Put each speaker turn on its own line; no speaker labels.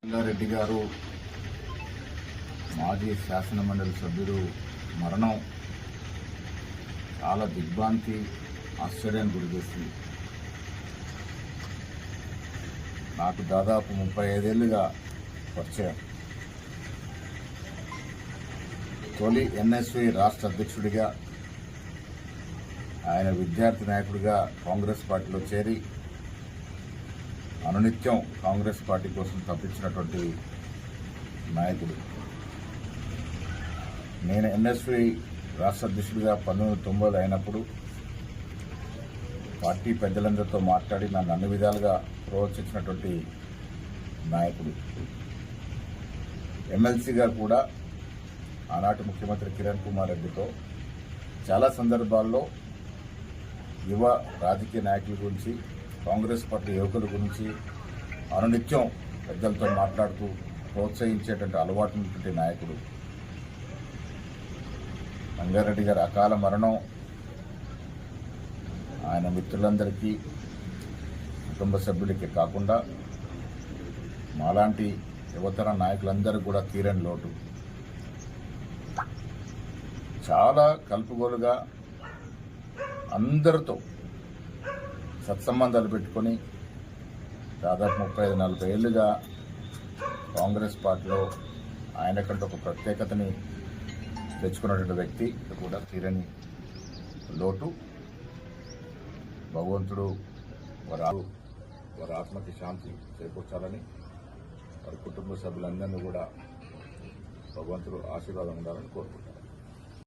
రంగారెడ్డి గారు మాజీ శాసనమండలి సభ్యుడు మరణం చాలా దిగ్భ్రాంతి ఆశ్చర్యాన్ని గురిచేసింది. నాకు దాదాపు 35 ఏళ్లుగా పరిచయం. తొలి ఎన్ఎస్వి రాష్ట్ర అధ్యక్షుడిగా, ఆయన విద్యార్థి నాయకుడిగా కాంగ్రెస్ పార్టీలో చేరి అనునిత్యం కాంగ్రెస్ పార్టీ కోసం తప్పించినటువంటి నాయకుడు. నేను ఎన్ఎస్వి రాష్ట్ర అధ్యక్షుడిగా 1990 అయినప్పుడు పార్టీ పెద్దలందరితో మాట్లాడి నన్ను అన్ని విధాలుగా ప్రోత్సహించినటువంటి నాయకుడు. ఎమ్మెల్సీగా కూడా ఆనాటి ముఖ్యమంత్రి కిరణ్ కుమార్ రెడ్డితో చాలా సందర్భాల్లో యువ రాజకీయ నాయకుల గురించి, కాంగ్రెస్ పార్టీ యువకుల గురించి అనునిత్యం పెద్దలతో మాట్లాడుతూ ప్రోత్సహించేటువంటి అలవాటు ఉన్నటువంటి నాయకుడు. రంగారెడ్డి గారి అకాల మరణం ఆయన మిత్రులందరికీ, కుటుంబ సభ్యులకి కాకుండా మాలాంటి యువతర నాయకులందరూ కూడా తీరని లోటు. చాలా కలుపుగోలుగా అందరితో సత్సంబంధాలు పెట్టుకొని దాదాపు 35-40 ఏళ్లుగా కాంగ్రెస్ పార్టీలో ఆయనకంటే ఒక ప్రత్యేకతని తెచ్చుకున్నటువంటి వ్యక్తి కూడా తీరని లోటు. భగవంతుడు వారి ఆత్మకి శాంతి చేకూర్చాలని, వారి కుటుంబ సభ్యులందరినీ కూడా భగవంతుడు ఆశీర్వాదం ఉండాలని కోరుకుంటున్నాను.